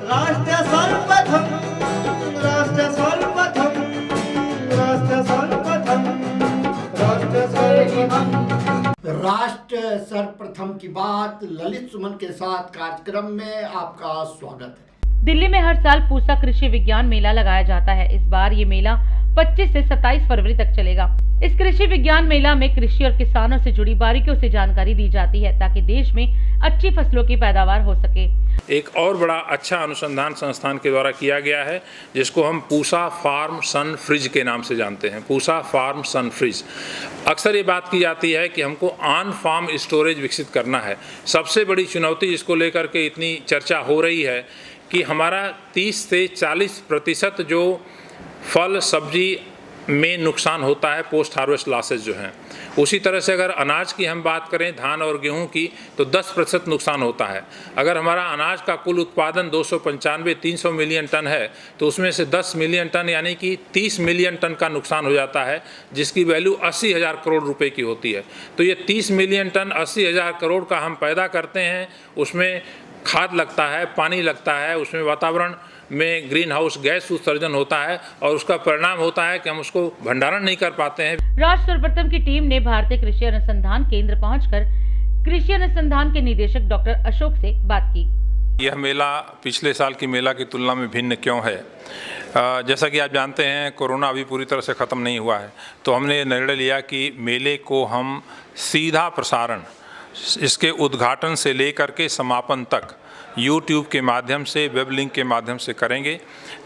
राष्ट्र सर्वप्रथम, राष्ट्र सर्वप्रथम, राष्ट्र सर्वप्रथम, राष्ट्र सर्वप्रथम। राष्ट्र सर्वप्रथम की बात ललित सुमन के साथ कार्यक्रम में आपका स्वागत है। दिल्ली में हर साल पूसा कृषि विज्ञान मेला लगाया जाता है। इस बार ये मेला 25 से 27 फरवरी तक चलेगा। इस कृषि विज्ञान मेला में कृषि और किसानों से जुड़ी बारीकियों से जानकारी दी जाती है ताकि देश में अच्छी फसलों की पैदावार हो सके। एक और बड़ा अच्छा अनुसंधान संस्थान के द्वारा किया गया है जिसको हम पूसा फार्म सन फ्रिज के नाम से जानते हैं। पूसा फार्म सन फ्रिज। अक्सर ये बात की जाती है कि हमको ऑन फार्म स्टोरेज विकसित करना है। सबसे बड़ी चुनौती जिसको लेकर के इतनी चर्चा हो रही है कि हमारा 30 से 40% जो फल सब्जी में नुकसान होता है पोस्ट हार्वेस्ट लॉसेज जो हैं। उसी तरह से अगर अनाज की हम बात करें, धान और गेहूं की, तो 10% नुकसान होता है। अगर हमारा अनाज का कुल उत्पादन 295-300 मिलियन टन है तो उसमें से 10 मिलियन टन यानी कि 30 मिलियन टन का नुकसान हो जाता है, जिसकी वैल्यू 80,000 करोड़ रुपए की होती है। तो ये 30 मिलियन टन 80,000 करोड़ का हम पैदा करते हैं, उसमें खाद लगता है, पानी लगता है, उसमें वातावरण में ग्रीन हाउस गैस उत्सर्जन होता है और उसका परिणाम होता है कि हम उसको भंडारण नहीं कर पाते हैं। राष्ट्र सर्वप्रथम की टीम ने भारतीय कृषि अनुसंधान केंद्र पहुंचकर कृषि अनुसंधान के निदेशक डॉक्टर अशोक से बात की। यह मेला पिछले साल की मेला की तुलना में भिन्न क्यों है? जैसा कि आप जानते हैं, कोरोना अभी पूरी तरह से ख़त्म नहीं हुआ है, तो हमने निर्णय लिया कि मेले को हम सीधा प्रसारण इसके उद्घाटन से लेकर के समापन तक YouTube के माध्यम से, वेब लिंक के माध्यम से करेंगे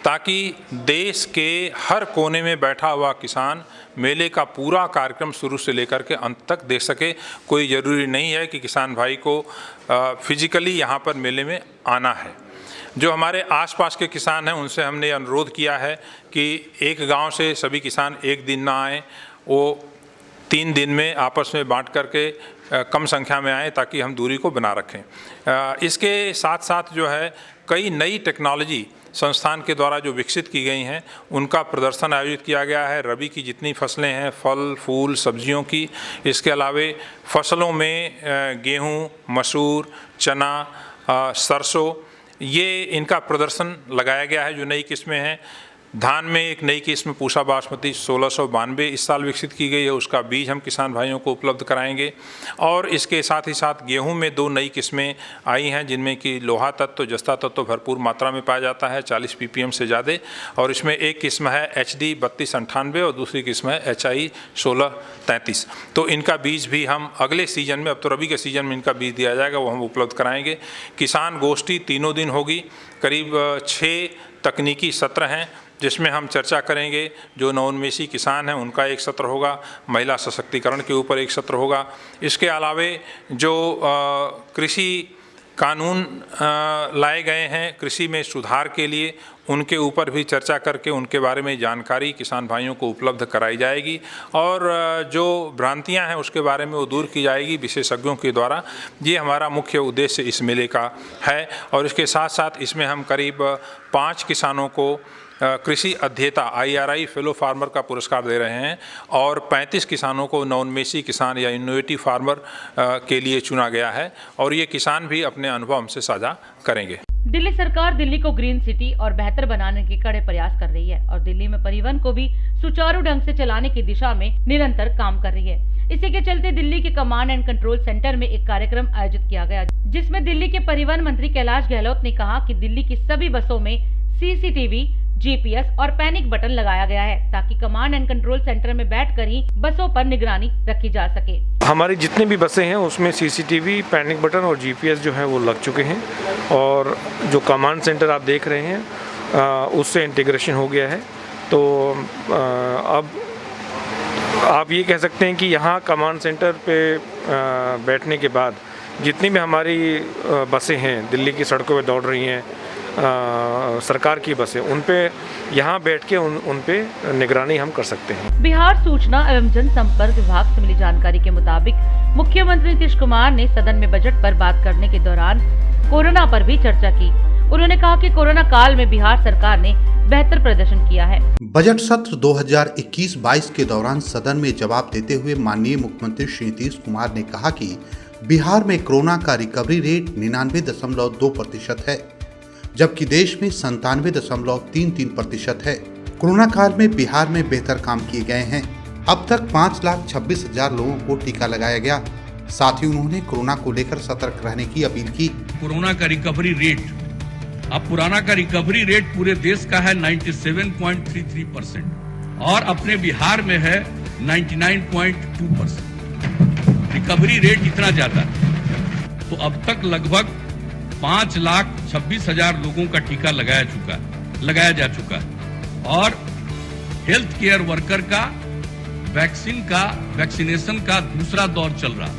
ताकि देश के हर कोने में बैठा हुआ किसान मेले का पूरा कार्यक्रम शुरू से लेकर के अंत तक देख सके। कोई ज़रूरी नहीं है कि किसान भाई को फिजिकली यहाँ पर मेले में आना है। जो हमारे आसपास के किसान हैं उनसे हमने अनुरोध किया है कि एक गांव से सभी किसान एक दिन ना आएँ, वो 3 दिन में आपस में बांट करके कम संख्या में आए ताकि हम दूरी को बना रखें। इसके साथ साथ जो है कई नई टेक्नोलॉजी संस्थान के द्वारा जो विकसित की गई हैं उनका प्रदर्शन आयोजित किया गया है। रबी की जितनी फसलें हैं, फल फूल सब्जियों की, इसके अलावे फसलों में गेहूं, मसूर, चना, सरसों, ये इनका प्रदर्शन लगाया गया है। जो नई किस्में हैं, धान में एक नई किस्म पूसा बासमती 1692 इस साल विकसित की गई है, उसका बीज हम किसान भाइयों को उपलब्ध कराएंगे। और इसके साथ ही साथ गेहूं में 2 नई किस्में आई हैं जिनमें कि लोहा तत्व, जस्ता तत्व भरपूर मात्रा में पाया जाता है, 40 ppm से ज़्यादा। और इसमें एक किस्म है HD 3298 और दूसरी किस्म है HI 1633। तो इनका बीज भी हम अगले सीजन में, अब तो रबी के सीजन में इनका बीज दिया जाएगा, वो हम उपलब्ध कराएंगे। किसान गोष्ठी तीनों दिन होगी, करीब 6 तकनीकी सत्र हैं जिसमें हम चर्चा करेंगे। जो नवोन्मेषी किसान हैं उनका एक सत्र होगा, महिला सशक्तिकरण के ऊपर एक सत्र होगा। इसके अलावे जो कृषि कानून लाए गए हैं कृषि में सुधार के लिए, उनके ऊपर भी चर्चा करके उनके बारे में जानकारी किसान भाइयों को उपलब्ध कराई जाएगी और जो भ्रांतियां हैं उसके बारे में वो दूर की जाएगी विशेषज्ञों के द्वारा। ये हमारा मुख्य उद्देश्य इस मेले का है। और इसके साथ साथ इसमें हम करीब 5 किसानों को कृषि अध्येता IRI फेलो फार्मर का पुरस्कार दे रहे हैं और 35 किसानों को नवोन्मेषी किसान या इनोवेटिव फार्मर के लिए चुना गया है और ये किसान भी अपने अनुभव हमसे साझा करेंगे। दिल्ली सरकार दिल्ली को ग्रीन सिटी और बेहतर बनाने के कड़े प्रयास कर रही है और दिल्ली में परिवहन को भी सुचारू ढंग से चलाने की दिशा में निरंतर काम कर रही है। इसी के चलते दिल्ली के कमांड एंड कंट्रोल सेंटर में एक कार्यक्रम आयोजित किया गया, जिसमें दिल्ली के परिवहन मंत्री कैलाश गहलोत ने कहा कि दिल्ली की सभी बसों में CCTV, GPS और पैनिक बटन लगाया गया है ताकि कमांड एंड कंट्रोल सेंटर में बैठकर ही बसों पर निगरानी रखी जा सके। हमारी जितनी भी बसें हैं उसमें CCTV, पैनिक बटन और GPS जो है वो लग चुके हैं और जो कमांड सेंटर आप देख रहे हैं उससे इंटीग्रेशन हो गया है। तो अब आप ये कह सकते हैं कि यहाँ कमांड सेंटर पे बैठने के बाद जितनी भी हमारी बसें हैं दिल्ली की सड़कों पर दौड़ रही हैं, सरकार की बसें, उन पे यहाँ बैठ के उन पे निगरानी हम कर सकते हैं। बिहार सूचना एवं जनसंपर्क विभाग से मिली जानकारी के मुताबिक मुख्यमंत्री नीतीश कुमार ने सदन में बजट पर बात करने के दौरान कोरोना पर भी चर्चा की। उन्होंने कहा कि कोरोना काल में बिहार सरकार ने बेहतर प्रदर्शन किया है। बजट सत्र 2021-22 के दौरान सदन में जवाब देते हुए माननीय मुख्यमंत्री श्री नीतीश कुमार ने कहा कि बिहार में कोरोना का रिकवरी रेट 99.2% है। जबकि देश में 97.33% है। कोरोना काल में बिहार में बेहतर काम किए गए हैं। अब तक 5,26,000 लोगों को टीका लगाया गया। साथ ही उन्होंने कोरोना को लेकर सतर्क रहने की अपील की। कोरोना का रिकवरी रेट, अब पुराना का रिकवरी रेट पूरे देश का है 97.33% और अपने बिहार में है 99.2%। रिकवरी रेट इतना ज्यादा है, तो अब तक लगभग 5,26,000 लोगों का टीका लगाया जा चुका है और हेल्थ केयर वर्कर का वैक्सीनेशन का दूसरा दौर चल रहा,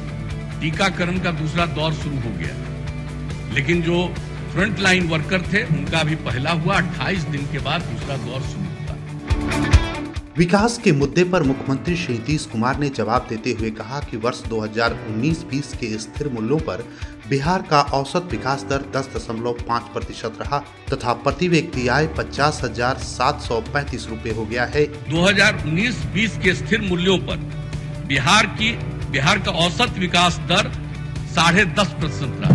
टीकाकरण का दूसरा दौर शुरू हो गया। लेकिन जो फ्रंट लाइन वर्कर थे उनका भी पहला हुआ, 28 दिन के बाद दूसरा दौर शुरू हुआ। विकास के मुद्दे पर मुख्यमंत्री श्री नीतीश कुमार ने जवाब देते हुए कहा कि वर्ष 2019-20 के स्थिर मूल्यों पर बिहार का औसत विकास दर 10.5% रहा तथा प्रति व्यक्ति आय 50,735 रुपए हो गया है। 2019-20 के स्थिर मूल्यों पर बिहार का औसत विकास दर 10.5% रहा।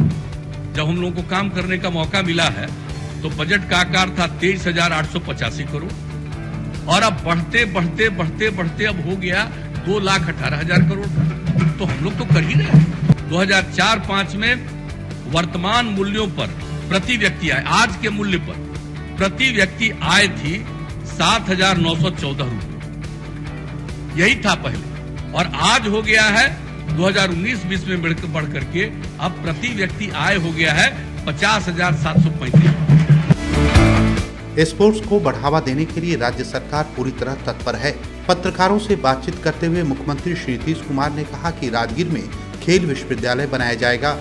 जब हम लोगों को काम करने का मौका मिला है तो बजट का आकार था 23,885 करोड़ और अब बढ़ते अब हो गया 2,18,000 करोड़। तो हम लोग तो कर ही रहे हैं। 2004-5 में वर्तमान मूल्यों पर प्रति व्यक्ति आय, आज के मूल्य पर प्रति व्यक्ति आय थी 7,914 रुपए, यही था पहले, और आज हो गया है 2019-20 में बढ़ करके अब प्रति व्यक्ति आय हो गया है 50,735। स्पोर्ट्स को बढ़ावा देने के लिए राज्य सरकार पूरी तरह तत्पर है। पत्रकारों से बातचीत करते हुए मुख्यमंत्री श्री नीतीश कुमार ने कहा कि राजगीर में खेल विश्वविद्यालय बनाया जाएगा।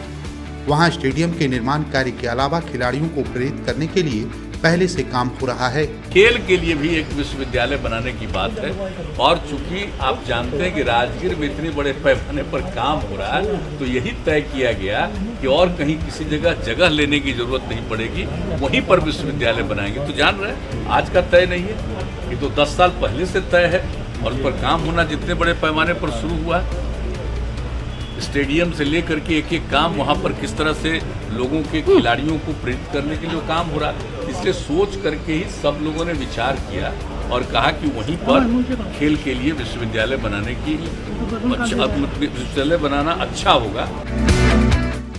वहां स्टेडियम के निर्माण कार्य के अलावा खिलाड़ियों को प्रेरित करने के लिए पहले से काम हो रहा है। खेल के लिए भी एक विश्वविद्यालय बनाने की बात है और चूंकि आप जानते हैं कि राजगीर में इतने बड़े पैमाने पर काम हो रहा है तो यही तय किया गया कि और कहीं किसी जगह लेने की जरूरत नहीं पड़ेगी, वहीं पर विश्वविद्यालय बनाएंगे। तो जान रहे हैं आज का तय नहीं है, ये तो 10 साल पहले से तय है और उस पर काम होना जितने बड़े पैमाने पर शुरू हुआ, स्टेडियम से लेकर के एक काम वहाँ पर किस तरह से लोगों के खिलाड़ियों को प्रेरित करने के लिए काम हो रहा है, इसलिए सोच करके ही सब लोगों ने विचार किया और कहा कि वहीं पर खेल के लिए विश्वविद्यालय बनाना अच्छा होगा।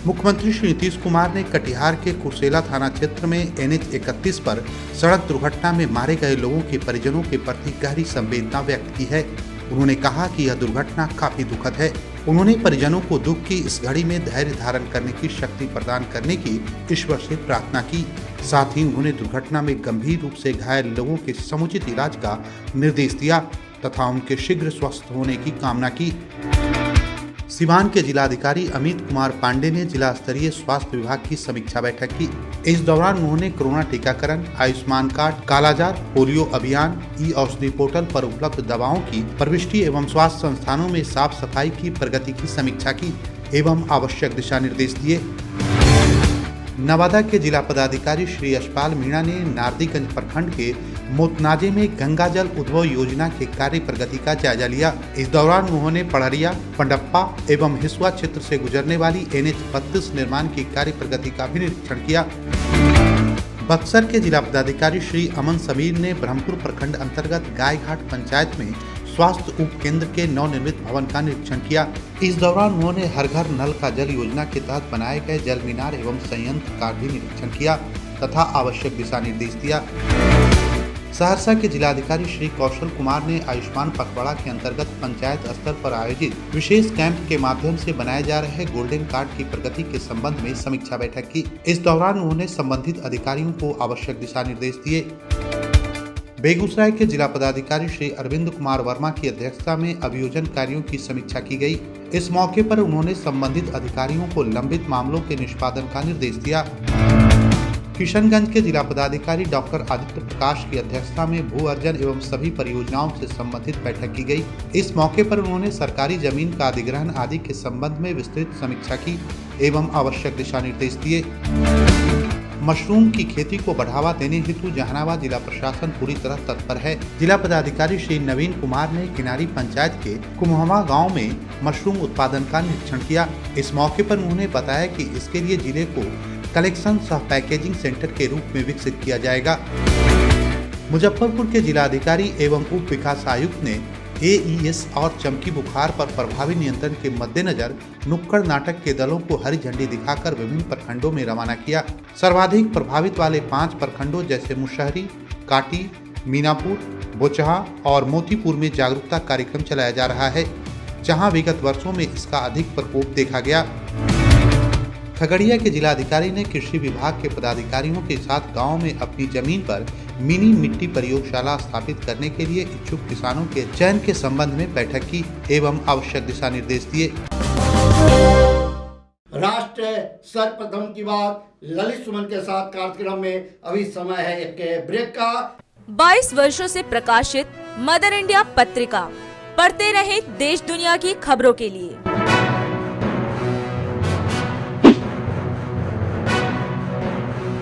मुख्यमंत्री श्री नीतीश कुमार ने कटिहार के कुर्सेला थाना क्षेत्र में NH-31 पर सड़क दुर्घटना में मारे गए लोगों के परिजनों के प्रति गहरी संवेदना व्यक्त की है। उन्होंने कहा कि यह दुर्घटना काफी दुखद है। उन्होंने परिजनों को दुख की इस घड़ी में धैर्य धारण करने की शक्ति प्रदान करने की ईश्वर से प्रार्थना की। साथ ही उन्होंने दुर्घटना में गंभीर रूप से घायल लोगों के समुचित इलाज का निर्देश दिया तथा उनके शीघ्र स्वस्थ होने की कामना की। सिवान के जिलाधिकारी अमित कुमार पांडे ने जिला स्तरीय स्वास्थ्य विभाग की समीक्षा बैठक की। इस दौरान उन्होंने कोरोना टीकाकरण, आयुष्मान कार्ड, कालाजार, पोलियो अभियान, ई-औषधि पोर्टल पर उपलब्ध दवाओं की प्रविष्टि एवं स्वास्थ्य संस्थानों में साफ सफाई की प्रगति की समीक्षा की एवं आवश्यक दिशा निर्देश दिए। नवादा के जिला पदाधिकारी श्री यशपाल मीणा ने नारदीगंज प्रखंड के मोतनाजे में गंगा जल उद्भव योजना के कार्य प्रगति का जायजा लिया। इस दौरान उन्होंने पड़रिया, पंडप्पा एवं हिसुआ क्षेत्र से गुजरने वाली NH-32 निर्माण की कार्य प्रगति का भी निरीक्षण किया। बक्सर के जिला पदाधिकारी श्री अमन समीर ने ब्रह्मपुर प्रखंड अंतर्गत गायघाट पंचायत में स्वास्थ्य उप केंद्र के नवनिर्मित भवन का निरीक्षण किया। इस दौरान उन्होंने हर घर नल का जल योजना के तहत बनाए गए जल मीनार एवं संयंत्र का भी निरीक्षण किया तथा आवश्यक दिशा निर्देश दिया। सहरसा के जिलाधिकारी श्री कौशल कुमार ने आयुष्मान पखवाड़ा के अंतर्गत पंचायत स्तर पर आयोजित विशेष कैंप के माध्यम से बनाए जा रहे गोल्डन कार्ड की प्रगति के संबंध में समीक्षा बैठक की। इस दौरान उन्होंने संबंधित अधिकारियों को आवश्यक दिशा निर्देश दिए। बेगूसराय के जिला पदाधिकारी श्री अरविंद कुमार वर्मा की अध्यक्षता में अभियोजन कार्यों की समीक्षा की गई। इस मौके पर उन्होंने संबंधित अधिकारियों को लंबित मामलों के निष्पादन का निर्देश दिया। किशनगंज के जिला पदाधिकारी डॉक्टर आदित्य प्रकाश की अध्यक्षता में भू अर्जन एवं सभी परियोजनाओं से संबंधित बैठक की गई। इस मौके पर उन्होंने सरकारी जमीन का अधिग्रहण आदि के संबंध में विस्तृत समीक्षा की एवं आवश्यक दिशा निर्देश दिए। मशरूम की खेती को बढ़ावा देने हेतु जहानाबाद जिला प्रशासन पूरी तरह तत्पर है। जिला पदाधिकारी श्री नवीन कुमार ने किनारी पंचायत के कुम्हवा गांव में मशरूम उत्पादन का निरीक्षण किया। इस मौके पर उन्होंने बताया कि इसके लिए जिले को कलेक्शन सह पैकेजिंग सेंटर के रूप में विकसित किया जाएगा। मुजफ्फरपुर के जिलाधिकारी एवं उप विकास आयुक्त ने AES और चमकी बुखार पर प्रभावी नियंत्रण के मद्देनजर नुक्कड़ नाटक के दलों को हरी झंडी दिखाकर विभिन्न प्रखंडों में रवाना किया। सर्वाधिक प्रभावित वाले 5 प्रखंडों जैसे मुशहरी, काटी, मीनापुर, बोचहा और मोतीपुर में जागरूकता कार्यक्रम चलाया जा रहा है, जहां विगत वर्षों में इसका अधिक प्रकोप देखा गया। खगड़िया के जिलाधिकारी ने कृषि विभाग के पदाधिकारियों के साथ गांव में अपनी जमीन पर मिनी मिट्टी प्रयोगशाला स्थापित करने के लिए इच्छुक किसानों के चयन के संबंध में बैठक की एवं आवश्यक दिशा निर्देश दिए। राष्ट्र सर्वप्रथम की बात ललित सुमन के साथ कार्यक्रम में अभी समय है एक ब्रेक का। 22 वर्षों से प्रकाशित मदर इंडिया पत्रिका, पढ़ते रहे देश दुनिया की खबरों के लिए।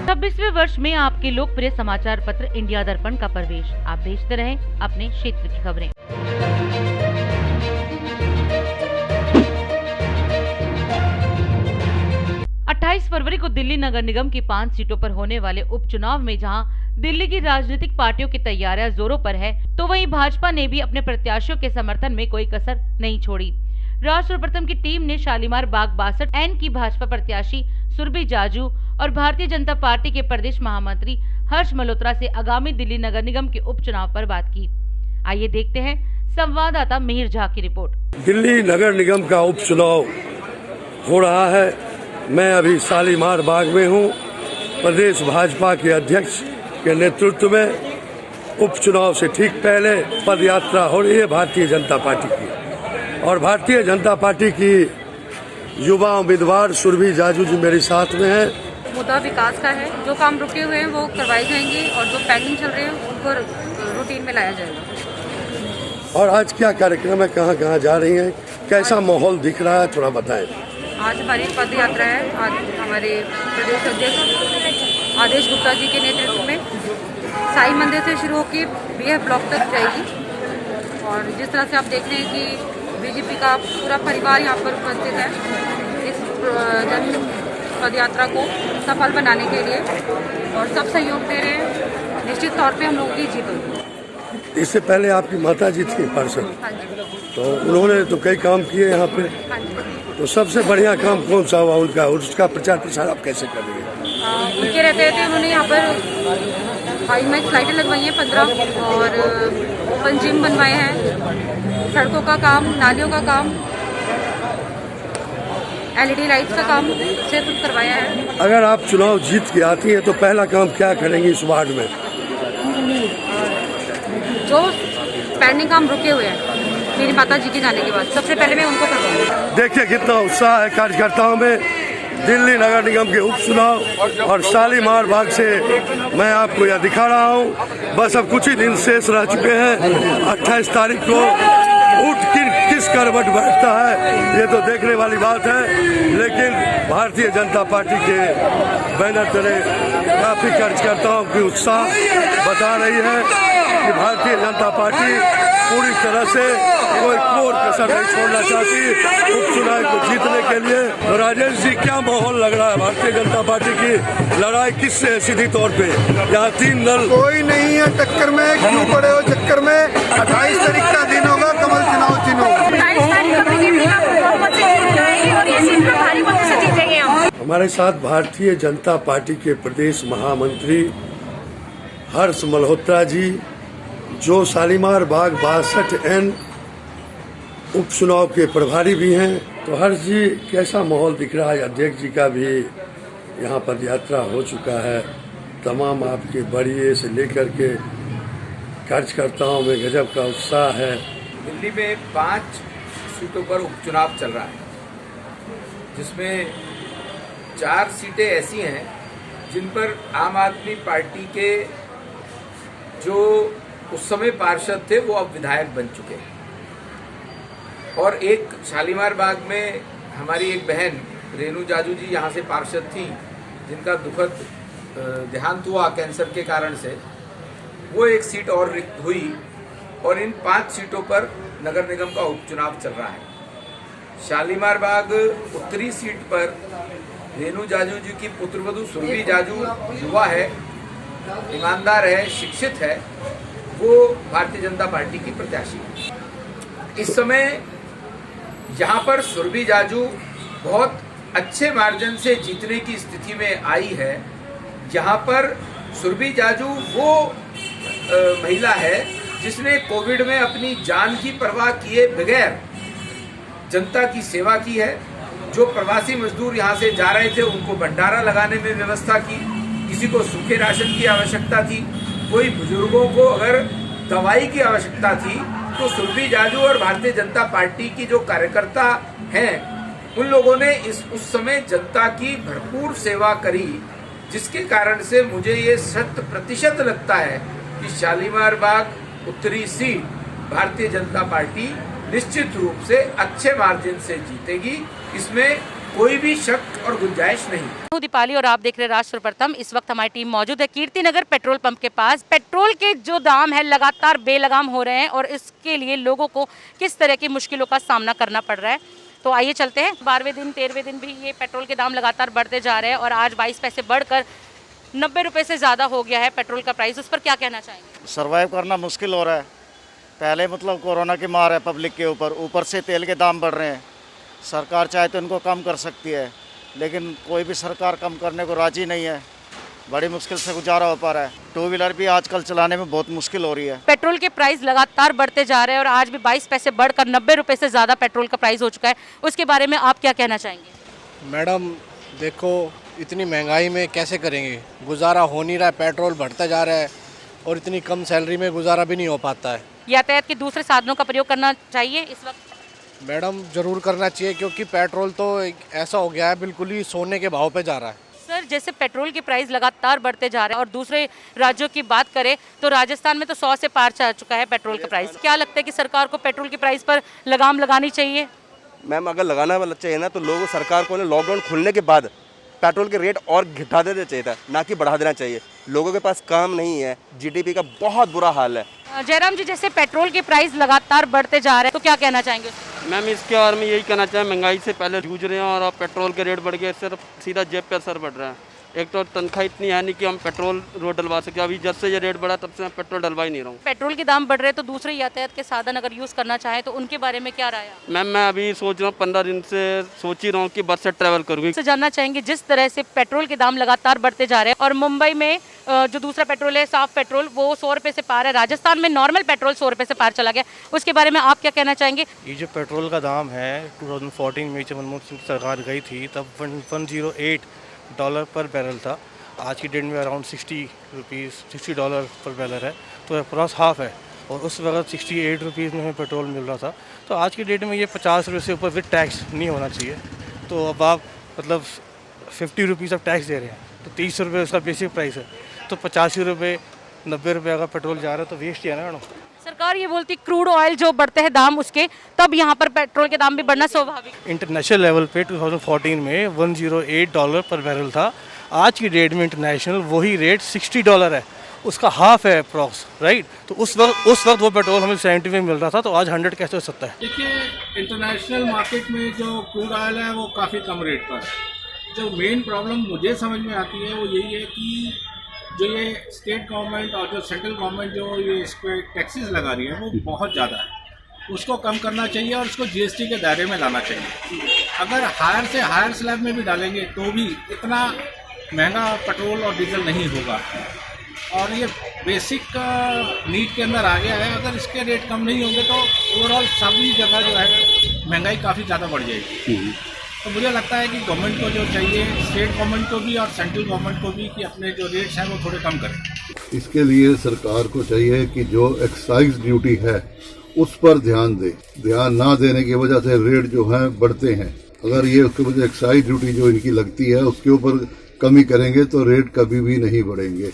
छब्बीसवें वर्ष में आपके लोकप्रिय समाचार पत्र इंडिया दर्पण का प्रवेश। आप भेजते रहे अपने क्षेत्र की खबरें। 28 फरवरी को दिल्ली नगर निगम की 5 सीटों पर होने वाले उपचुनाव में जहां दिल्ली की राजनीतिक पार्टियों की तैयारियां जोरों पर है, तो वहीं भाजपा ने भी अपने प्रत्याशियों के समर्थन में कोई कसर नहीं छोड़ी। राष्ट्र प्रथम की टीम ने शालीमार बाग 62N की भाजपा प्रत्याशी सुरभि जाजू और भारतीय जनता पार्टी के प्रदेश महामंत्री हर्ष मल्होत्रा से आगामी दिल्ली नगर निगम के उपचुनाव पर बात की। आइए देखते हैं संवाददाता मिहिर झा की रिपोर्ट। दिल्ली नगर निगम का उपचुनाव हो रहा है। मैं अभी शालीमार बाग में हूँ। प्रदेश भाजपा के अध्यक्ष के नेतृत्व में उपचुनाव से ठीक पहले पद यात्रा हो रही है भारतीय जनता पार्टी की, और भारतीय जनता पार्टी की युवा उम्मीदवार सुरभि जाजू जी मेरे साथ में है। मुद्दा विकास का है, जो काम रुके हुए हैं वो करवाए जाएंगे और जो पेंडिंग चल रहे हैं उनको रूटीन में लाया जाएगा। और आज क्या कार्यक्रम है, कहाँ कहाँ जा रही हैं, कैसा माहौल दिख रहा है, थोड़ा बताएं। आज हमारी पद यात्रा है। आज हमारे प्रदेश अध्यक्ष आदेश गुप्ता जी के नेतृत्व में साई मंदिर से शुरू होकर BF ब्लॉक तक जाएगी। और जिस तरह से आप देख रहे हैं कि बीजेपी का पूरा परिवार यहाँ पर उपस्थित है इस जन पद यात्रा को सफल बनाने के लिए, और सब सहयोग दे रहे हैं। निश्चित तौर पे हम लोगों की जीत होगी। इससे पहले आपकी माता जी थी पार्षद, हाँ जी, तो उन्होंने तो कई काम किए यहाँ पे। हाँ जी। तो सबसे बढ़िया काम कौन सा हुआ उनका, उसका प्रचार प्रसार आप कैसे कर रही हैं? उनके रहते थे उन्होंने यहाँ पर हाई मैच लाइटें लगवाई हैं 15, और ओपन जिम बनवाए हैं, सड़कों का काम, नालियों का काम, LED लाइट्स का काम से कुछ करवाया है। अगर आप चुनाव जीत के आती हैं तो पहला काम क्या करेंगी इस वार्ड में? जो पेंडिंग काम रुके हुए हैं मेरी माता जी के जाने के बाद, सबसे पहले मैं उनको करवाऊंगी। देखिए कितना उत्साह है कार्यकर्ताओं में। दिल्ली नगर निगम के उपचुनाव और शालीमार बाग से मैं आपको यह दिखा रहा हूँ। बस अब कुछ ही दिन शेष रह चुके हैं। 28 तारीख को उठ किस करवट बैठता है ये तो देखने वाली बात है, लेकिन भारतीय जनता पार्टी के बैनर तले काफी कार्यकर्ताओं की उत्साह बता रही है कि भारतीय जनता पार्टी पूरी तरह से कोई कोर कसर नहीं छोड़ना चाहती उपचुनाव को जीतने के लिए। तो राजेश जी, क्या माहौल लग रहा है? भारतीय जनता पार्टी की लड़ाई किससे है सीधी तौर पे? यहाँ 3 दल कोई नहीं है टक्कर में, क्यों पड़े हो चक्कर में? 28 तारीख का दिन होगा, कमल चुनाव चिन्ह। हमारे साथ भारतीय जनता पार्टी के प्रदेश महामंत्री हर्ष मल्होत्रा जी, जो शालीमार बाग 62N उपचुनाव के प्रभारी भी हैं। तो हर्ष जी, कैसा माहौल दिख रहा है? अध्यक्ष जी का भी यहाँ पद यात्रा हो चुका है। तमाम आपके बड़िए से लेकर के कार्यकर्ताओं में गजब का उत्साह है। दिल्ली में 5 सीटों पर उपचुनाव चल रहा है, जिसमें 4 सीटें ऐसी हैं जिन पर आम आदमी पार्टी के जो उस समय पार्षद थे वो अब विधायक बन चुके हैं, और एक शालीमार बाग में हमारी एक बहन रेणु जाजू जी यहाँ से पार्षद थी, जिनका दुखद देहांत हुआ कैंसर के कारण से। वो एक सीट और रिक्त हुई, और इन 5 सीटों पर नगर निगम का उपचुनाव चल रहा है। शालीमार बाग उत्तरी सीट पर रेणु जाजू जी की पुत्रवधू सुरभि जाजू युवा है, ईमानदार है, शिक्षित है, वो भारतीय जनता पार्टी की प्रत्याशी है। इस समय यहाँ पर सुरभि जाजू बहुत अच्छे मार्जिन से जीतने की स्थिति में आई है। यहाँ पर सुरभि जाजू वो महिला है जिसने कोविड में अपनी जान की परवाह किए बगैर जनता की सेवा की है। जो प्रवासी मजदूर यहाँ से जा रहे थे उनको भंडारा लगाने में व्यवस्था की, किसी को सूखे राशन की आवश्यकता थी, कोई बुजुर्गों को अगर दवाई की आवश्यकता थी तो सुरभि जाजू और भारतीय जनता पार्टी की जो कार्यकर्ता हैं उन लोगों ने उस समय जनता की भरपूर सेवा करी, जिसके कारण से मुझे ये 100% लगता है कि शालीमार बाग उत्तरी सीट भारतीय जनता पार्टी निश्चित रूप से अच्छे मार्जिन से जीतेगी, इसमें कोई भी शक और गुंजाइश नहीं। हूं दीपाली और आप देख रहे हैं राष्ट्र सर्वप्रथम। इस वक्त हमारी टीम मौजूद है कीर्तिनगर पेट्रोल पंप के पास। पेट्रोल के जो दाम है लगातार बेलगाम हो रहे हैं और इसके लिए लोगों को किस तरह की मुश्किलों का सामना करना पड़ रहा है, तो आइए चलते हैं। 12वें दिन 13वें दिन भी ये पेट्रोल के दाम लगातार बढ़ते जा रहे हैं और आज 22 पैसे बढ़कर 90 रुपये से ज़्यादा हो गया है पेट्रोल का प्राइस। उस पर क्या कहना चाहेंगे? सर्वाइव करना मुश्किल हो रहा है। पहले मतलब कोरोना की मार है पब्लिक के ऊपर से तेल के दाम बढ़ रहे हैं। सरकार चाहे तो इनको कम कर सकती है, लेकिन कोई भी सरकार कम करने को राजी नहीं है। बड़ी मुश्किल से गुजारा हो पा रहा है। टू व्हीलर भी आजकल चलाने में बहुत मुश्किल हो रही है। पेट्रोल के प्राइस लगातार बढ़ते जा रहे हैं और आज भी 22 पैसे बढ़कर 90 रुपये से ज़्यादा पेट्रोल का प्राइस हो चुका है। उसके बारे में आप क्या कहना चाहेंगे? मैडम देखो, इतनी महंगाई में कैसे करेंगे, गुजारा हो नहीं रहा है, पेट्रोल बढ़ता जा रहा है और इतनी कम सैलरी में गुजारा भी नहीं हो पाता है। यातायात के दूसरे साधनों का प्रयोग करना चाहिए इस वक्त? मैडम ज़रूर करना चाहिए, क्योंकि पेट्रोल तो ऐसा हो गया है बिल्कुल ही सोने के भाव पे जा रहा है। सर, जैसे पेट्रोल के प्राइस लगातार बढ़ते जा रहे हैं और दूसरे राज्यों की बात करें तो राजस्थान में तो 100 से पार जा चुका है पेट्रोल का प्राइस। क्या लगता है कि सरकार को पेट्रोल के प्राइस पर लगाम लगानी चाहिए? मैम, अगर लगाना चाहिए ना तो लोगों सरकार को लॉकडाउन खुलने के बाद पेट्रोल के रेट और घटा देना चाहिए था, ना कि बढ़ा देना चाहिए। लोगों के पास काम नहीं है, जीडीपी का बहुत बुरा हाल है। जयराम जी, जैसे पेट्रोल के प्राइस लगातार बढ़ते जा रहे हैं तो क्या कहना चाहेंगे? मैम, इसके बारे में यही कहना चाहें, महंगाई से पहले जूझ रहे हैं और अब पेट्रोल के रेट बढ़ गए, सिर्फ सीधा जेब पे असर पड़ रहा है। एक तो तनख्वाह इतनी है नहीं कि हम पेट्रोल रोड डलवा सके। अभी जब से ये रेट बढ़ा तब से मैं पेट्रोल डलवा ही नहीं रहा हूँ। पेट्रोल के दाम बढ़ रहे हैं तो दूसरे यातायात के साधन अगर यूज़ करना चाहे तो उनके बारे में क्या राय है? मैम, मैं अभी सोच रहा हूँ, 15 दिन से सोच ही रहा हूँ कि बस से ट्रैवल करूँगी। से जानना चाहेंगे, जिस तरह से पेट्रोल के दाम लगातार बढ़ते जा रहे हैं और मुंबई में जो दूसरा पेट्रोल है, साफ पेट्रोल, वो 100 रुपये से पार है। राजस्थान में नॉर्मल पेट्रोल 100 रुपये से पार चला गया, उसके बारे में आप क्या कहना चाहेंगे? ये जो पेट्रोल का दाम है 2014 में जब मनमोहन सिंह सरकार गई थी तब $108 पर बैरल था। आज की डेट में अराउंड $60 पर बैरल है, तो अप्रॉक्स हाफ है। और उस वक्त 68 रुपीज़ में हमें पेट्रोल मिल रहा था। तो आज की डेट में ये 50 रुपये से ऊपर विद टैक्स नहीं होना चाहिए। तो अब आप मतलब 50 रुपीज़ अब टैक्स दे रहे हैं, तो 30 रुपये उसका बेसिक प्राइस है। तो 85 रुपये 90 रुपये अगर पेट्रोल जा रहा है तो वेस्ट ही है ना मैडम। सरकार ये बोलती क्रूड ऑयल जो बढ़ते हैं दाम उसके, तब यहाँ पर पेट्रोल के दाम भी बढ़ना स्वाभाविक। इंटरनेशनल लेवल पे 2014 में $108 पर बैरल था। आज की डेट में इंटरनेशनल वही रेट $60 है, उसका हाफ है अप्रॉक्स, राइट। तो उस वक्त वो पेट्रोल हमें 70 में मिल रहा था, तो आज 100 कैसे हो सकता है? देखिए, इंटरनेशनल मार्केट में जो क्रूड ऑयल है वो काफ़ी कम रेट पर है। जो मेन प्रॉब्लम मुझे समझ में आती है वो यही है कि जो ये स्टेट गवर्नमेंट और जो सेंट्रल गवर्नमेंट जो ये इस पर टैक्सेस लगा रही है वो बहुत ज़्यादा है। उसको कम करना चाहिए और उसको जीएसटी के दायरे में लाना चाहिए। अगर हायर से हायर स्लैब में भी डालेंगे तो भी इतना महंगा पेट्रोल और डीजल नहीं होगा। और ये बेसिक नीड के अंदर आ गया है। अगर इसके रेट कम नहीं होंगे तो ओवरऑल सभी जगह जो है महंगाई काफ़ी ज़्यादा बढ़ जाएगी। तो मुझे लगता है कि गवर्नमेंट को जो चाहिए, स्टेट गवर्नमेंट को भी और सेंट्रल गवर्नमेंट को भी, कि अपने जो रेट्स हैं वो थोड़े कम करें। इसके लिए सरकार को चाहिए कि जो एक्साइज ड्यूटी है उस पर ध्यान दे। ध्यान ना देने की वजह से रेट जो है बढ़ते हैं। अगर ये उसके वजह एक्साइज ड्यूटी जो इनकी लगती है उसके ऊपर कमी करेंगे तो रेट कभी भी नहीं बढ़ेंगे,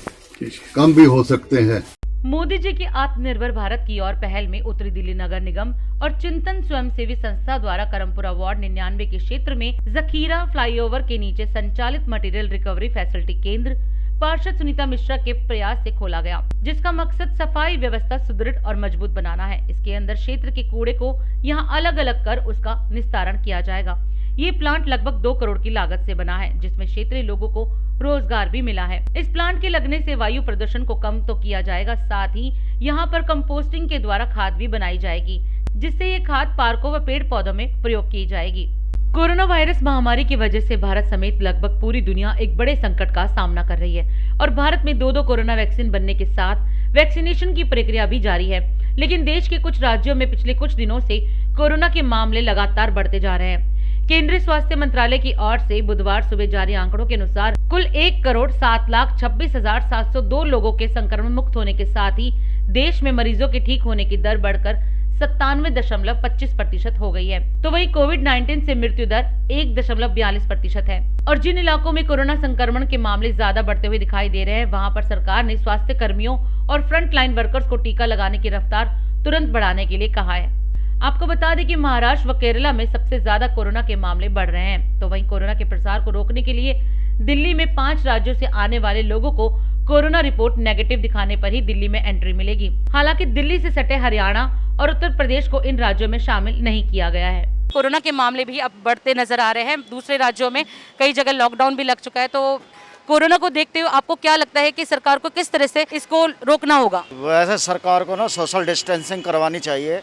कम भी हो सकते हैं। मोदी जी की आत्मनिर्भर भारत की ओर पहल में उत्तरी दिल्ली नगर निगम और चिंतन स्वयंसेवी संस्था द्वारा करमपुरा वार्ड 99 के क्षेत्र में जखीरा फ्लाईओवर के नीचे संचालित मटेरियल रिकवरी फैसिलिटी केंद्र पार्षद सुनीता मिश्रा के प्रयास से खोला गया, जिसका मकसद सफाई व्यवस्था सुदृढ़ और मजबूत बनाना है। इसके अंदर क्षेत्र के कूड़े को यहाँ अलग अलग कर उसका निस्तारण किया जाएगा। ये प्लांट लगभग 2 करोड़ की लागत से बना है, जिसमें क्षेत्रीय लोगों को रोजगार भी मिला है। इस प्लांट के लगने से वायु प्रदूषण को कम तो किया जाएगा, साथ ही यहाँ पर कंपोस्टिंग के द्वारा खाद भी बनाई जाएगी, जिससे ये खाद पार्कों व पेड़ पौधों में प्रयोग की जाएगी। कोरोना वायरस महामारी की वजह से भारत समेत लगभग पूरी दुनिया एक बड़े संकट का सामना कर रही है और भारत में 2 कोरोना वैक्सीन बनने के साथ वैक्सीनेशन की प्रक्रिया भी जारी है। लेकिन देश के कुछ राज्यों में पिछले कुछ दिनों से कोरोना के मामले लगातार बढ़ते जा रहे हैं। केंद्रीय स्वास्थ्य मंत्रालय की ओर से बुधवार सुबह जारी आंकड़ों के अनुसार कुल 1,07,26,702 लोगों के संक्रमण मुक्त होने के साथ ही देश में मरीजों के ठीक होने की दर बढ़कर 97.25% हो गई है। तो वहीं कोविड-19 से मृत्यु दर 1.42% है। और जिन इलाकों में कोरोना संक्रमण के मामले ज्यादा बढ़ते हुए दिखाई दे रहे हैं, वहां पर सरकार ने स्वास्थ्य कर्मियों और फ्रंट लाइन वर्कर्स को टीका लगाने की रफ्तार तुरंत बढ़ाने के लिए कहा है। आपको बता दें कि महाराष्ट्र व केरला में सबसे ज्यादा कोरोना के मामले बढ़ रहे हैं। तो वहीं कोरोना के प्रसार को रोकने के लिए दिल्ली में 5 राज्यों से आने वाले लोगों को कोरोना रिपोर्ट नेगेटिव दिखाने पर ही दिल्ली में एंट्री मिलेगी। हालांकि दिल्ली से सटे हरियाणा और उत्तर प्रदेश को इन राज्यों में शामिल नहीं किया गया है। कोरोना के मामले भी अब बढ़ते नजर आ रहे हैं। दूसरे राज्यों में कई जगह लॉकडाउन भी लग चुका है। तो कोरोना को देखते हुए आपको क्या लगता है कि सरकार को किस तरह से इसको रोकना होगा? वैसे सरकार को ना सोशल डिस्टेंसिंग करवानी चाहिए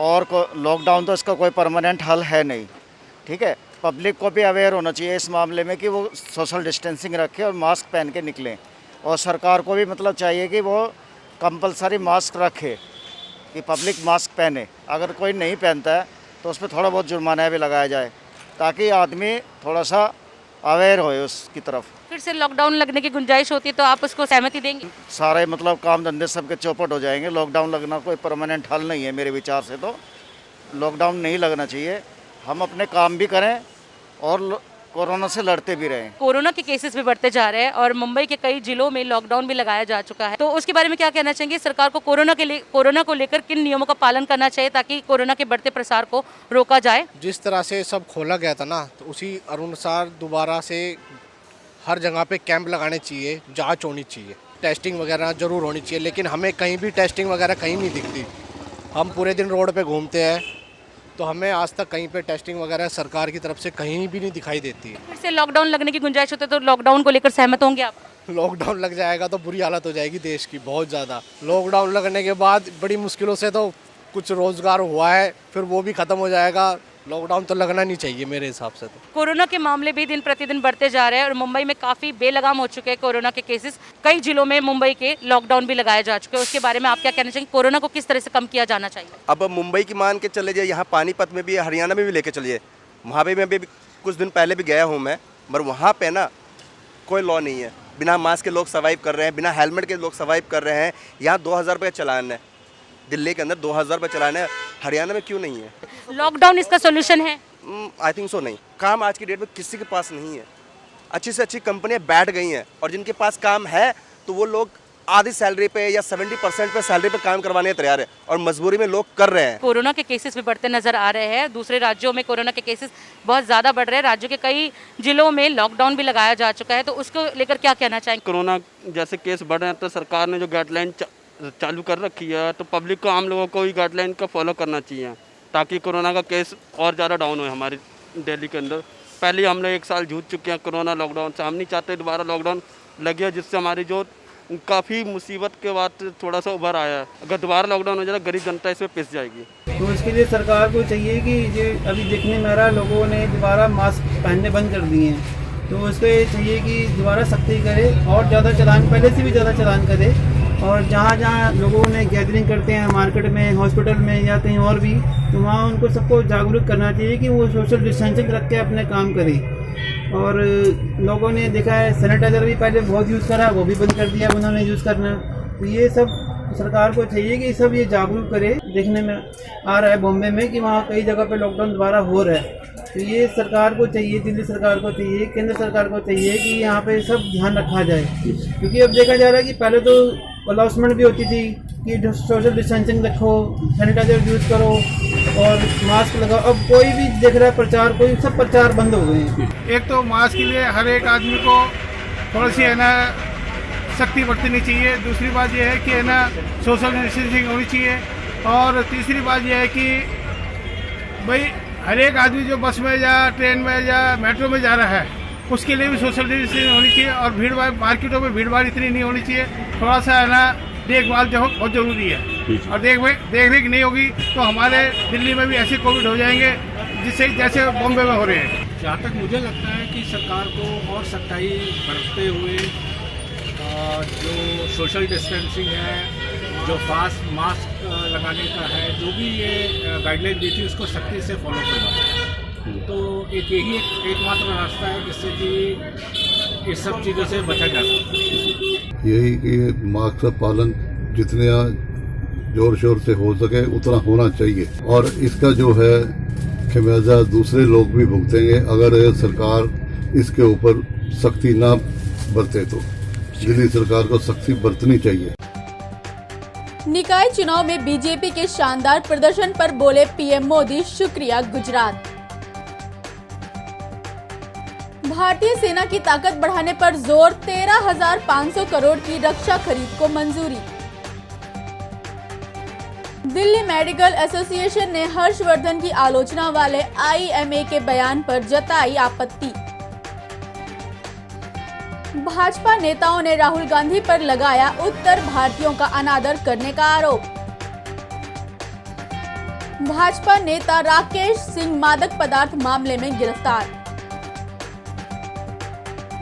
और लॉकडाउन तो इसका कोई परमानेंट हल है नहीं। ठीक है, पब्लिक को भी अवेयर होना चाहिए इस मामले में कि वो सोशल डिस्टेंसिंग रखें और मास्क पहन के निकलें। और सरकार को भी मतलब चाहिए कि वो कंपलसरी मास्क रखे, कि पब्लिक मास्क पहने। अगर कोई नहीं पहनता है तो उस पर थोड़ा बहुत जुर्माना भी लगाया जाए, ताकि आदमी थोड़ा सा अवेयर होए उसकी तरफ। फिर से लॉकडाउन लगने की गुंजाइश होती है तो आप उसको सहमति देंगे? सारे मतलब काम धंधे सबके चौपट हो जाएंगे। लॉकडाउन लगना कोई परमानेंट हल नहीं है मेरे विचार से। तो लॉकडाउन नहीं लगना चाहिए, हम अपने काम भी करें और कोरोना से लड़ते भी रहें। कोरोना के केसेस भी बढ़ते जा रहे हैं और मुंबई के कई जिलों में लॉकडाउन भी लगाया जा चुका है। तो उसके बारे में क्या कहना चाहेंगे? सरकार को कोरोना को लेकर किन नियमों का पालन करना चाहिए ताकि कोरोना के बढ़ते प्रसार को रोका जाए? जिस तरह से सब खोला गया था ना, तो उसी अनुसार दोबारा से हर जगह पे कैंप लगाने चाहिए, जांच होनी चाहिए, टेस्टिंग वगैरह जरूर होनी चाहिए। लेकिन हमें कहीं भी टेस्टिंग वगैरह कहीं नहीं दिखती। हम पूरे दिन रोड पे घूमते हैं तो हमें आज तक कहीं पे टेस्टिंग वगैरह सरकार की तरफ से कहीं भी नहीं दिखाई देती। फिर से लॉकडाउन लगने की गुंजाइश होती है तो लॉकडाउन को लेकर सहमत होंगे आप? लॉकडाउन लग जाएगा तो बुरी हालत हो जाएगी देश की, बहुत ज़्यादा। लॉकडाउन लगने के बाद बड़ी मुश्किलों से तो कुछ रोजगार हुआ है, फिर वो भी ख़त्म हो जाएगा। लॉकडाउन तो लगना नहीं चाहिए मेरे हिसाब से। तो कोरोना के मामले भी दिन प्रतिदिन बढ़ते जा रहे हैं और मुंबई में काफ़ी बेलगाम हो चुके हैं कोरोना के केसेस। कई जिलों में मुंबई के लॉकडाउन भी लगाए जा चुके हैं। उसके बारे में आप क्या कहना चाहिए? कोरोना को किस तरह से कम किया जाना चाहिए? अब मुंबई की मान के चले जाइए, यहाँ पानीपत में भी, हरियाणा में भी लेके चलिए। वहाँ पे मैं भी कुछ दिन पहले भी गया हूँ मैं, मगर वहाँ पे ना कोई लॉ नहीं है। बिना मास्क के लोग सर्वाइव कर रहे हैं, बिना हेलमेट के लोग सर्वाइव कर रहे हैं। यहाँ 2000 रुपये चलान है, दिल्ली के अंदर 2000 रुपये चलान है। हरियाणा में क्यों नहीं है? लॉकडाउन इसका सोल्यूशन है? आई थिंक सो नहीं। काम आज की डेट में किसी के पास नहीं है। अच्छी से अच्छी कंपनियां बैठ गई हैं और जिनके पास काम है तो वो लोग आधी सैलरी पे या 70% पे सैलरी पे काम करवाने तैयार है और मजबूरी में लोग कर रहे हैं। कोरोना के केसेस भी बढ़ते नजर आ रहे हैं। दूसरे राज्यों में कोरोना के केसेस बहुत ज़्यादा बढ़ रहे हैं। राज्यों के कई जिलों में लॉकडाउन भी लगाया जा चुका है। तो उसको लेकर क्या कहना चाहेंगे? कोरोना जैसे केस बढ़ रहे हैं तो सरकार ने जो गाइडलाइन चालू कर रखी है तो पब्लिक को, आम लोगों को ही गाइडलाइन का फॉलो करना चाहिए ताकि कोरोना का केस और ज़्यादा डाउन हो हमारी दिल्ली के अंदर। पहले हम लोग 1 साल जूझ चुके हैं कोरोना लॉकडाउन से। हम नहीं चाहते दोबारा लॉकडाउन लगे, जिससे हमारी जो काफ़ी मुसीबत के बाद थोड़ा सा उभर आया है। अगर दोबारा लॉकडाउन हो जाए तो गरीब जनता इसमें पिस जाएगी। तो इसके लिए सरकार को चाहिए कि जो अभी देखने में आ रहा है लोगों ने दोबारा मास्क पहनने बंद कर दिए हैं, तो उस पर चाहिए कि दोबारा सख्ती करे और ज़्यादा चालान, पहले से भी ज़्यादा चालान करे। और जहाँ जहाँ लोगों ने गैदरिंग करते हैं मार्केट में, हॉस्पिटल में या कहीं और भी, तो वहाँ उनको सबको जागरूक करना चाहिए कि वो सोशल डिस्टेंसिंग रख के अपने काम करें। और लोगों ने देखा है सैनिटाइज़र भी पहले बहुत यूज़ करा, वो भी बंद कर दिया उन्होंने यूज़ करना। तो ये सब सरकार को चाहिए कि सब ये जागरूक करे। देखने में आ रहा है बॉम्बे में कि वहाँ कई जगह पे लॉकडाउन दोबारा हो रहा है। तो ये सरकार को चाहिए, दिल्ली सरकार को चाहिए, केंद्र सरकार को चाहिए कि यहाँ पे सब ध्यान रखा जाए। क्योंकि अब देखा जा रहा है कि पहले तो अनाउंसमेंट भी होती थी कि सोशल डिस्टेंसिंग रखो, सैनिटाइजर यूज़ करो और मास्क लगाओ। अब कोई भी देख रहा है प्रचार, कोई सब प्रचार बंद हो गए हैं। एक तो मास्क के लिए हर एक आदमी को थोड़ी सी है ना सख्ती बरतनी चाहिए। दूसरी बात यह है कि है ना सोशल डिस्टेंसिंग होनी चाहिए। और तीसरी बात यह है कि भाई हर एक आदमी जो बस में या ट्रेन में या मेट्रो में जा रहा है उसके लिए भी सोशल डिस्टेंसिंग होनी चाहिए और भीड़ भाड़ मार्केटों में भीड़ भाड़ इतनी नहीं होनी चाहिए। थोड़ा सा है ना देखभाल जो बहुत ज़रूरी है और देख रेख नहीं होगी तो हमारे दिल्ली में भी ऐसे कोविड हो जाएंगे जिससे जैसे बॉम्बे में हो रहे हैं। जहाँ तक मुझे लगता है कि सरकार को और सख्ताई बरतते हुए जो सोशल डिस्टेंसिंग है, जो मास्क लगाने का है, जो भी ये गाइडलाइन दी थी उसको सख्ती से फॉलो करना, तो एकमात्र रास्ता है जिससे कि इस सब चीज़ों से बचा जा सकता है। यही कि मास्क का पालन जितने जोर शोर से हो सके उतना होना चाहिए और इसका जो है खमियाजा दूसरे लोग भी भुगतेंगे अगर सरकार इसके ऊपर सख्ती ना बरते तो। दिल्ली सरकार को सख्ती बरतनी चाहिए। निकाय चुनाव में बीजेपी के शानदार प्रदर्शन पर बोले पीएम मोदी, शुक्रिया गुजरात। भारतीय सेना की ताकत बढ़ाने पर जोर, 13,500 करोड़ की रक्षा खरीद को मंजूरी। दिल्ली मेडिकल एसोसिएशन ने हर्षवर्धन की आलोचना वाले आईएमए के बयान पर जताई आपत्ति। भाजपा नेताओं ने राहुल गांधी पर लगाया उत्तर भारतीयों का अनादर करने का आरोप। भाजपा नेता राकेश सिंह मादक पदार्थ मामले में गिरफ्तार।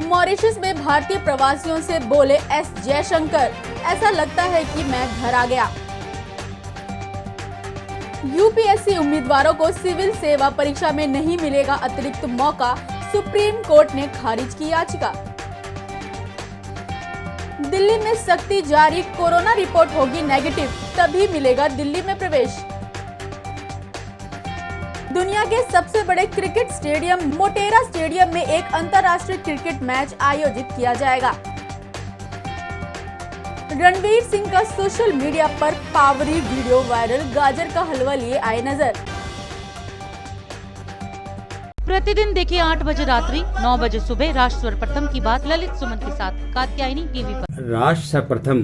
मॉरिशस में भारतीय प्रवासियों से बोले एस जयशंकर, ऐसा लगता है कि मैं घर आ गया। यूपीएससी उम्मीदवारों को सिविल सेवा परीक्षा में नहीं मिलेगा अतिरिक्त मौका, सुप्रीम कोर्ट ने खारिज की याचिका। दिल्ली में सख्ती जारी, कोरोना रिपोर्ट होगी नेगेटिव तभी मिलेगा दिल्ली में प्रवेश। दुनिया के सबसे बड़े क्रिकेट स्टेडियम मोटेरा स्टेडियम में एक अंतर्राष्ट्रीय क्रिकेट मैच आयोजित किया जाएगा। रणवीर सिंह का सोशल मीडिया पर पावरी वीडियो वायरल, गाजर का हलवा लिए आए नजर। प्रतिदिन देखिए 8 बजे रात्रि 9 बजे सुबह राष्ट्र सर्वप्रथम की बात ललित सुमन के साथ कात्यायनी टीवी पर। राष्ट्र सर्वप्रथम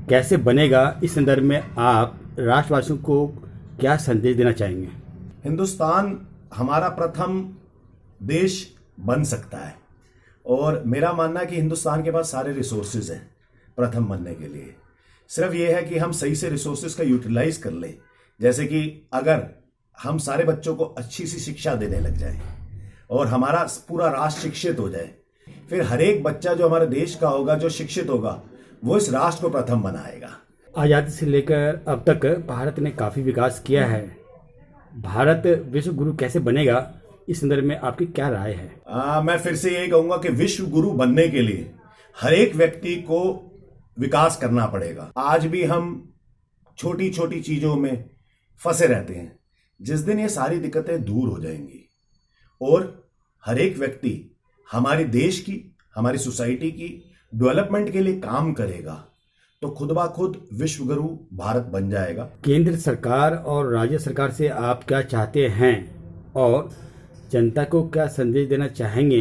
कैसे बनेगा, इस संदर्भ में आप राष्ट्रवासियों को क्या संदेश देना चाहेंगे? हिंदुस्तान हमारा प्रथम देश बन सकता है और मेरा मानना है कि हिंदुस्तान के पास सारे रिसोर्सेज हैं प्रथम बनने के लिए। सिर्फ ये है कि हम सही से रिसोर्सेज का यूटिलाइज कर लें। जैसे कि अगर हम सारे बच्चों को अच्छी सी शिक्षा देने लग जाए और हमारा पूरा राष्ट्र शिक्षित हो जाए, फिर हर एक बच्चा जो हमारे देश का होगा, जो शिक्षित होगा, वो इस राष्ट्र को प्रथम बनाएगा। आज़ादी से लेकर अब तक भारत ने काफ़ी विकास किया है। भारत विश्व गुरु कैसे बनेगा, इस संदर्भ में आपकी क्या राय है? मैं फिर से यही कहूंगा कि विश्व गुरु बनने के लिए हर एक व्यक्ति को विकास करना पड़ेगा। आज भी हम छोटी छोटी चीजों में फंसे रहते हैं। जिस दिन ये सारी दिक्कतें दूर हो जाएंगी और हर एक व्यक्ति हमारे देश की, हमारी सोसाइटी की डेवलपमेंट के लिए काम करेगा, तो खुद ब खुद विश्व गुरु भारत बन जाएगा। केंद्र सरकार और राज्य सरकार से आप क्या चाहते हैं और जनता को क्या संदेश देना चाहेंगे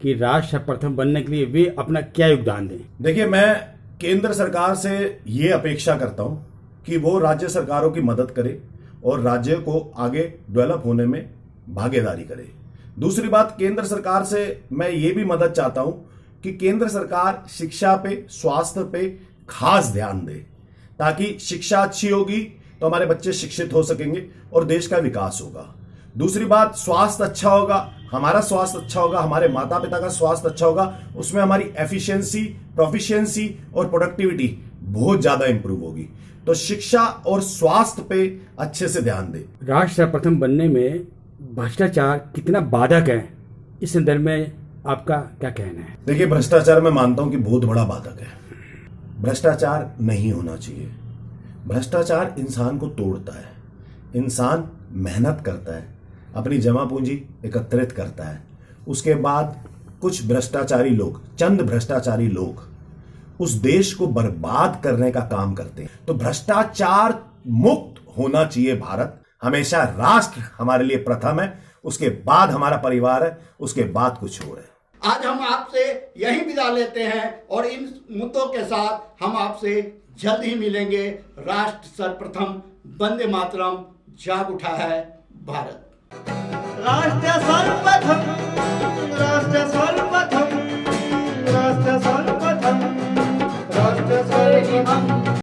कि राष्ट्र प्रथम बनने के लिए वे अपना क्या योगदान दें? देखिए, मैं केंद्र सरकार से ये अपेक्षा करता हूं कि वो राज्य सरकारों की मदद करे और राज्य को आगे डेवलप होने में भागीदारी करे। दूसरी बात, केंद्र सरकार से मैं ये भी मदद चाहता हूं कि केंद्र सरकार शिक्षा पे, स्वास्थ्य पे खास ध्यान दे, ताकि शिक्षा अच्छी होगी तो हमारे बच्चे शिक्षित हो सकेंगे और देश का विकास होगा। दूसरी बात, स्वास्थ्य अच्छा होगा, हमारा स्वास्थ्य अच्छा होगा, हमारे माता पिता का स्वास्थ्य अच्छा होगा, उसमें हमारी एफिशिएंसी, प्रोफिशिएंसी और प्रोडक्टिविटी बहुत ज्यादा इंप्रूव होगी। तो शिक्षा और स्वास्थ्य पे अच्छे से ध्यान दे। राष्ट्र प्रथम बनने में भ्रष्टाचार कितना बाधक है, इस संदर्भ में आपका क्या कहना है? देखिए, भ्रष्टाचार मैं मानता हूं कि बहुत बड़ा बाधक है। भ्रष्टाचार नहीं होना चाहिए। भ्रष्टाचार इंसान को तोड़ता है। इंसान मेहनत करता है, अपनी जमा पूंजी एकत्रित करता है, उसके बाद कुछ भ्रष्टाचारी लोग, चंद भ्रष्टाचारी लोग उस देश को बर्बाद करने का काम करते हैं। तो भ्रष्टाचार मुक्त होना चाहिए भारत। हमेशा राष्ट्र हमारे लिए प्रथम है, उसके बाद हमारा परिवार है, उसके बाद कुछ और है। आज हम आपसे यही विदा लेते हैं और इन मुद्दों के साथ हम आपसे जल्द ही मिलेंगे। राष्ट्र सर्वप्रथम, वंदे मातरम, जाग उठा है भारत। राष्ट्र सर्वप्रथम, राष्ट्र सर्वप्रथम, राष्ट्र सर्वप्रथम, राष्ट्र सर्वप्रथम।